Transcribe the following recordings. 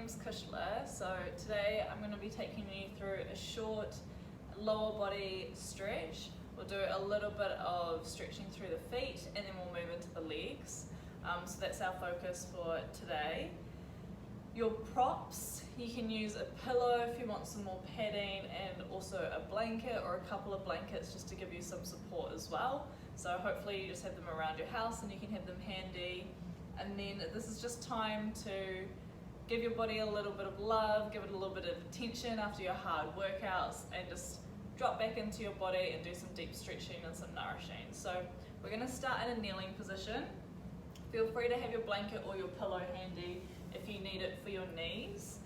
name's Kushla. So today I'm going to be taking you through a short lower body stretch. We'll do a little bit of stretching through the feet and then we'll move into the legs. So that's our focus for today. Your props, you can use a pillow if you want some more padding, and also a blanket or a couple of blankets just to give you some support as well. So hopefully you just have them around your house and you can have them handy. And then this is just time to give your body a little bit of love, give it a little bit of attention after your hard workouts, and just drop back into your body and do some deep stretching and some nourishing. So we're going to start in a kneeling position. Feel free to have your blanket or your pillow handy if you need it for your knees.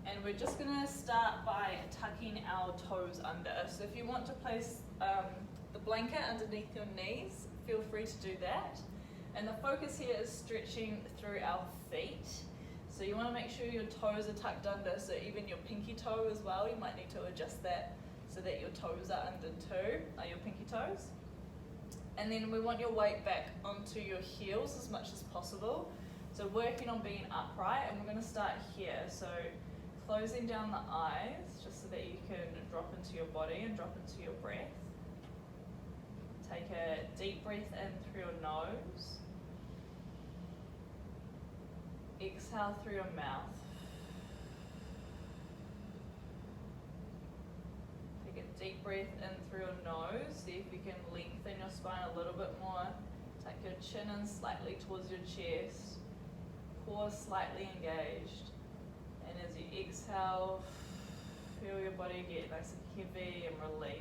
And we're just going to start by tucking our toes under. So if you want to place the blanket underneath your knees, feel free to do that. And the focus here is stretching through our feet. So you want to make sure your toes are tucked under, so even your pinky toe as well, you might need to adjust that so that your toes are under too, your pinky toes. And then we want your weight back onto your heels as much as possible. So working on being upright, and we're going to start here. So closing down the eyes just so that you can drop into your body and drop into your breath. Take a deep breath in through your nose. Exhale through your mouth. Take a deep breath in through your nose. See if you can lengthen your spine a little bit more. Take your chin in slightly towards your chest. Core slightly engaged. And as you exhale, feel your body get nice and heavy and release.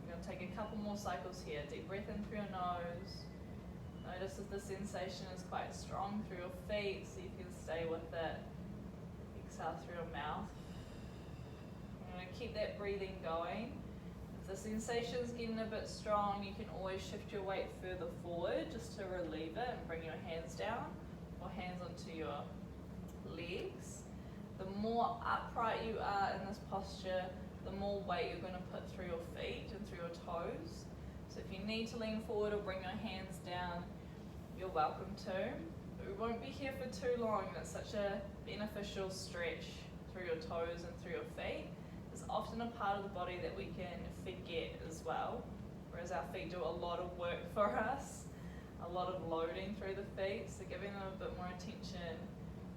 We're going to take a couple more cycles here. Deep breath in through your nose. Notice if the sensation is quite strong through your feet, so you can stay with it. Exhale through your mouth. I'm going to keep that breathing going. If the sensation is getting a bit strong, you can always shift your weight further forward just to relieve it and bring your hands down or hands onto your legs. The more upright you are in this posture, the more weight you're going to put through your feet and through your toes. So if you need to lean forward or bring your hands down, you're welcome to. But we won't be here for too long. It's such a beneficial stretch through your toes and through your feet. It's often a part of the body that we can forget as well, whereas our feet do a lot of work for us, a lot of loading through the feet, so giving them a bit more attention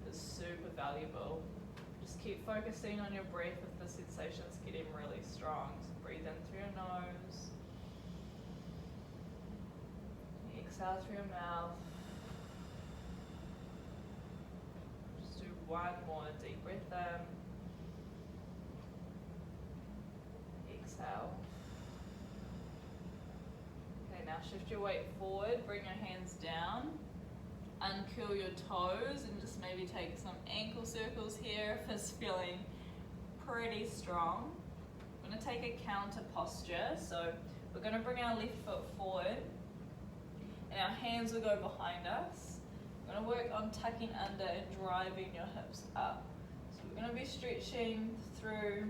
is super valuable. Just keep focusing on your breath if the sensation's getting really strong. So breathe in through your nose. Exhale through your mouth. Just do one more deep breath in. Exhale. Okay, now shift your weight forward, bring your hands down, uncurl your toes, and just maybe take some ankle circles here if it's feeling pretty strong. I'm going to take a counter posture, so we're going to bring our left foot forward and our hands will go behind us. We're going to work on tucking under and driving your hips up. So we're going to be stretching through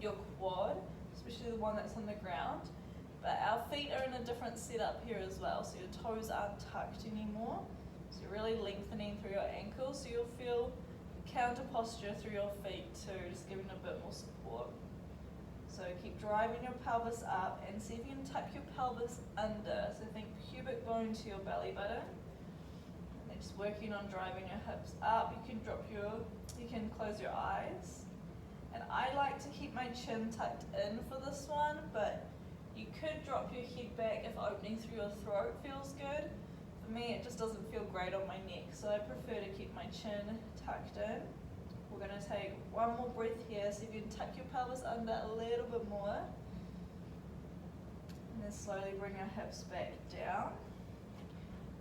your quad, especially the one that's on the ground. But our feet are in a different setup here as well, so your toes aren't tucked anymore. So you're really lengthening through your ankles, so you'll feel counter posture through your feet too, just giving a bit more support. So keep driving your pelvis up and see if you can tuck your pelvis under. So think pubic bone to your belly button. And then just working on driving your hips up. You can close your eyes. And I like to keep my chin tucked in for this one, but you could drop your head back if opening through your throat feels good. For me, it just doesn't feel great on my neck, so I prefer to keep my chin tucked in. We're going to take one more breath here, so if you can tuck your pelvis under a little bit more. And then slowly bring your hips back down.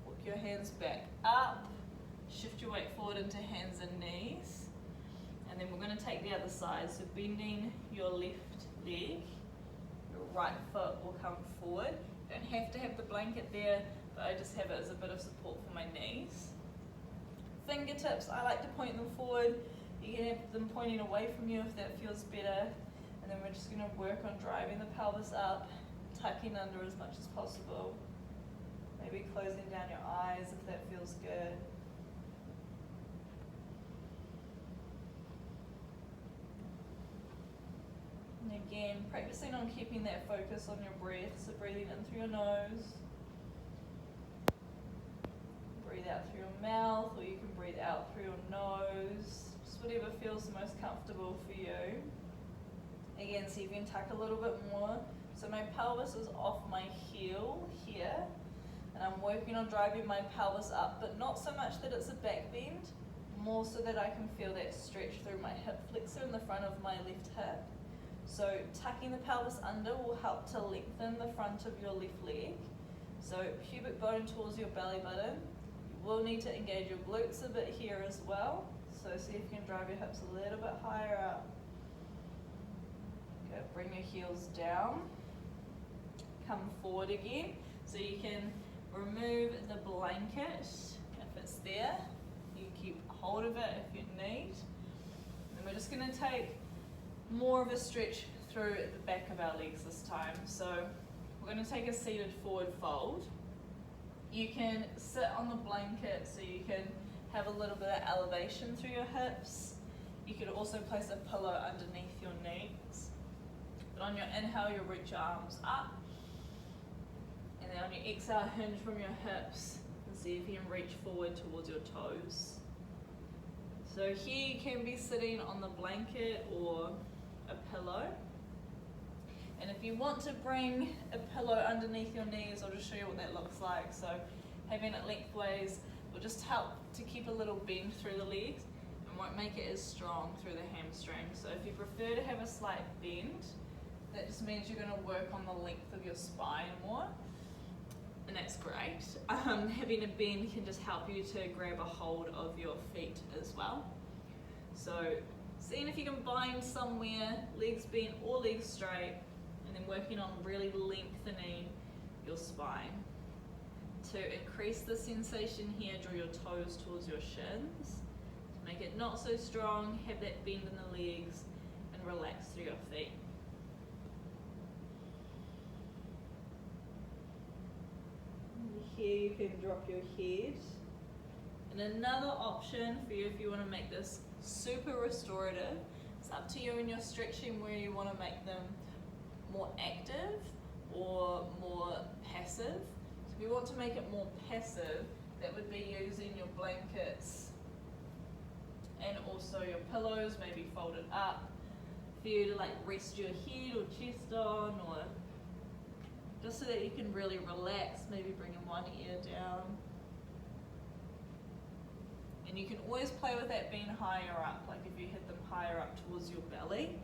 Walk your hands back up. Shift your weight forward into hands and knees. And then we're going to take the other side, so bending your left leg. Your right foot will come forward. You don't have to have the blanket there, but I just have it as a bit of support for my knees. Fingertips, I like to point them forward. You can have them pointing away from you if that feels better. And then we're just going to work on driving the pelvis up, tucking under as much as possible. Maybe closing down your eyes if that feels good. practicing on keeping that focus on your breath, so breathing in through your nose, breathe out through your mouth, or you can breathe out through your nose, just whatever feels the most comfortable for you. Again, see if you can tuck a little bit more. So my pelvis is off my heel here, and I'm working on driving my pelvis up, but not so much that it's a back bend, more so that I can feel that stretch through my hip flexor in the front of my left hip. So tucking the pelvis under will help to lengthen the front of your left leg. So pubic bone towards your belly button. You will need to engage your glutes a bit here as well. So see if you can drive your hips a little bit higher up. Good, bring your heels down. Come forward again. So you can remove the blanket if it's there. You keep hold of it if you need. And we're just going to take more of a stretch through the back of our legs this time. So we're going to take a seated forward fold. You can sit on the blanket so you can have a little bit of elevation through your hips. You could also place a pillow underneath your knees. But on your inhale, you'll reach your arms up. And then on your exhale, hinge from your hips and see if you can reach forward towards your toes. So here you can be sitting on the blanket or a pillow. And if you want to bring a pillow underneath your knees, I'll just show you what that looks like. So having it lengthways will just help to keep a little bend through the legs and won't make it as strong through the hamstrings. So if you prefer to have a slight bend, that just means you're going to work on the length of your spine more. And that's great. Having a bend can just help you to grab a hold of your feet as well. So seeing if you can bind somewhere, legs bent or legs straight, and then working on really lengthening your spine. To increase the sensation here, draw your toes towards your shins. To make it not so strong, have that bend in the legs and relax through your feet. Here you can drop your head. And another option for you if you want to make this super restorative, it's up to you in your stretching where you want to make them more active or more passive. So if you want to make it more passive, that would be using your blankets and also your pillows, maybe folded up, for you to like rest your head or chest on, or just so that you can really relax, maybe bringing one ear down. And you can always play with that being higher up, like if you hit them higher up towards your belly,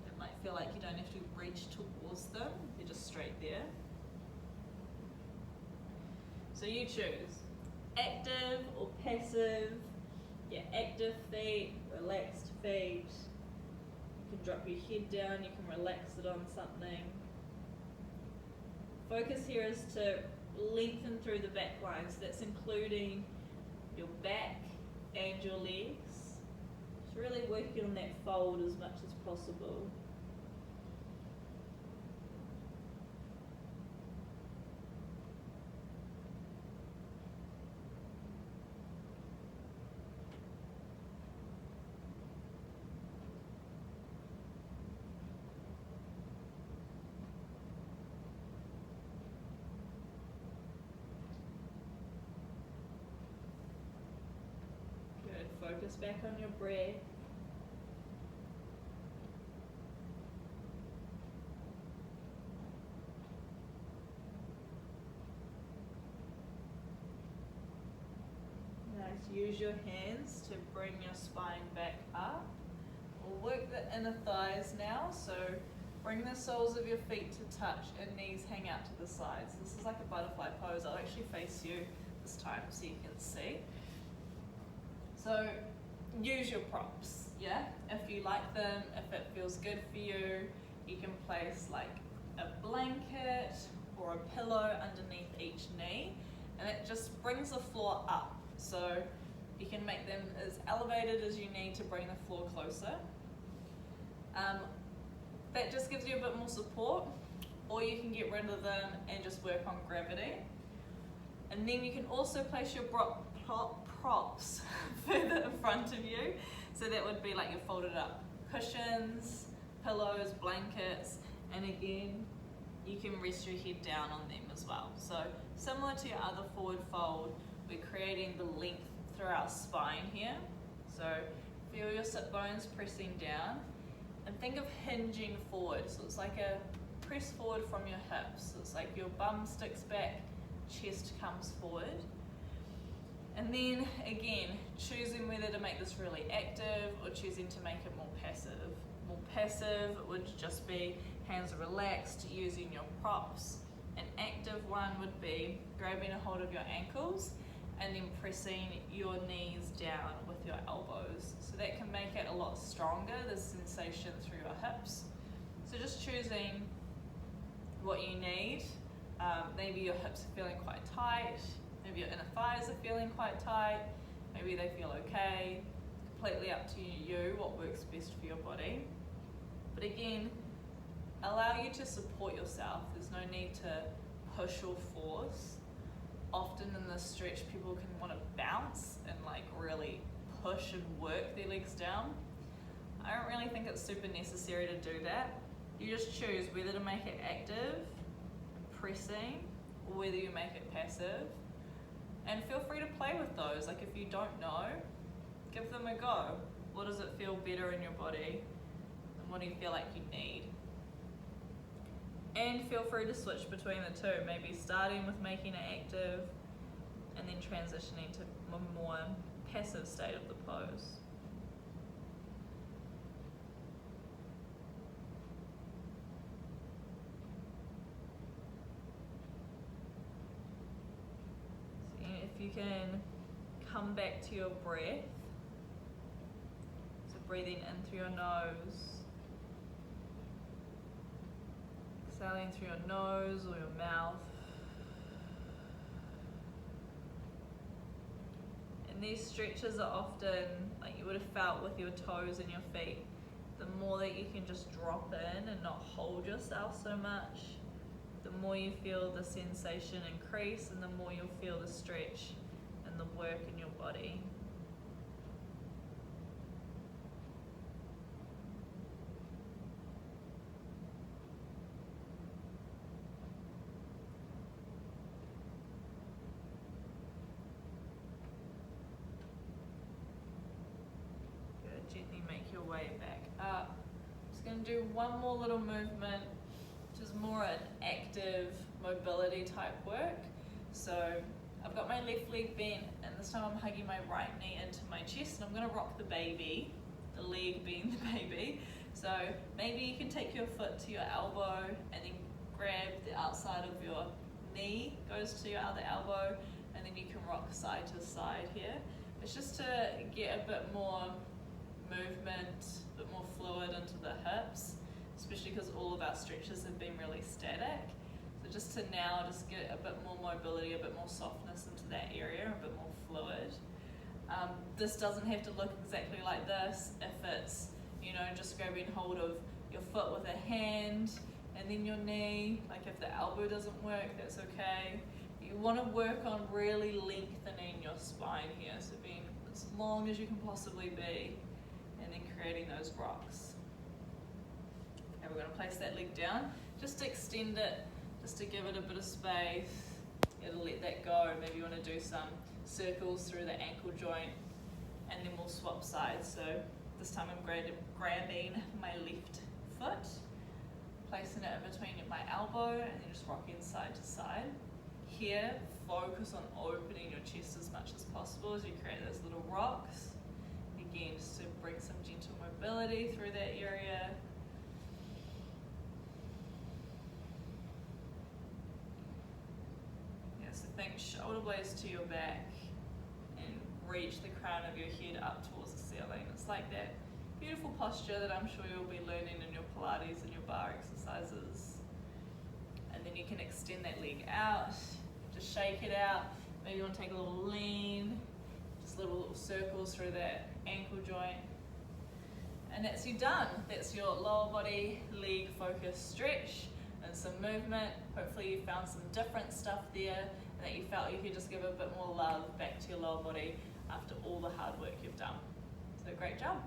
it might feel like you don't have to reach towards them, you're just straight there. So you choose, active or passive, your active feet, relaxed feet. You can drop your head down, you can relax it on something. Focus here is to lengthen through the back line, so that's including your back and your legs. Just really working on that fold as much as possible. Focus back on your breath. Nice. Use your hands to bring your spine back up. We'll work the inner thighs now. So bring the soles of your feet to touch and knees hang out to the sides. This is like a butterfly pose. I'll actually face you this time so you can see. So use your props, yeah? If you like them, if it feels good for you, you can place like a blanket or a pillow underneath each knee, and it just brings the floor up. So you can make them as elevated as you need to bring the floor closer. That just gives you a bit more support, or you can get rid of them and just work on gravity. And then you can also place your props further in front of you. So that would be like your folded up cushions, pillows, blankets, and again, you can rest your head down on them as well. So similar to your other forward fold, we're creating the length through our spine here. So feel your sit bones pressing down and think of hinging forward. So it's like a press forward from your hips. So it's like your bum sticks back, chest comes forward. And then again, choosing whether to make this really active or choosing to make it more passive. More passive would just be hands are relaxed, using your props. An active one would be grabbing a hold of your ankles and then pressing your knees down with your elbows. So that can make it a lot stronger, the sensation through your hips. So just choosing what you need. Maybe your hips are feeling quite tight, maybe your inner thighs are feeling quite tight, maybe they feel okay. Completely up to you what works best for your body. But again, allow you to support yourself. There's no need to push or force. Often in this stretch, people can want to bounce and like really push and work their legs down. I don't really think it's super necessary to do that. You just choose whether to make it active, pressing, or whether you make it passive. And feel free to play with those. Like if you don't know, give them a go. What does it feel better in your body? And what do you feel like you need? And feel free to switch between the two, maybe starting with making it active and then transitioning to a more passive state of the pose. See if you can come back to your breath. So breathing in through your nose. Exhaling through your nose or your mouth. And these stretches are often, like you would have felt with your toes and your feet, the more that you can just drop in and not hold yourself so much, the more you feel the sensation increase and the more you'll feel the stretch and the work in your body. Gently make your way back up. Just going to do one more little movement, which is more an active mobility type work. So I've got my left leg bent and this time I'm hugging my right knee into my chest and I'm going to rock the baby, the leg being the baby. So maybe you can take your foot to your elbow and then grab the outside of your knee, goes to your other elbow, and then you can rock side to side here. It's just to get a bit more movement, a bit more fluid into the hips, especially because all of our stretches have been really static. So just to now just get a bit more mobility, a bit more softness into that area, a bit more fluid. This doesn't have to look exactly like this. If it's, just grabbing hold of your foot with a hand and then your knee, like if the elbow doesn't work, that's okay. You want to work on really lengthening your spine here, so being as long as you can possibly be, and then creating those rocks. And we're going to place that leg down, just to extend it, just to give it a bit of space. It'll let that go. Maybe you want to do some circles through the ankle joint, and then we'll swap sides. So this time I'm grabbing my left foot, placing it in between my elbow, and then just rocking side to side. Here, focus on opening your chest as much as possible as you create those little rocks. Again, just to bring some gentle mobility through that area. Yeah, so think shoulder blades to your back and reach the crown of your head up towards the ceiling. It's like that beautiful posture that I'm sure you'll be learning in your Pilates and your bar exercises. And then you can extend that leg out, just shake it out. Maybe you want to take a little lean, just little circles through that ankle joint. And that's you done. That's your lower body leg focused stretch and some movement. Hopefully you found some different stuff there and that you felt you could just give a bit more love back to your lower body after all the hard work you've done. So great job.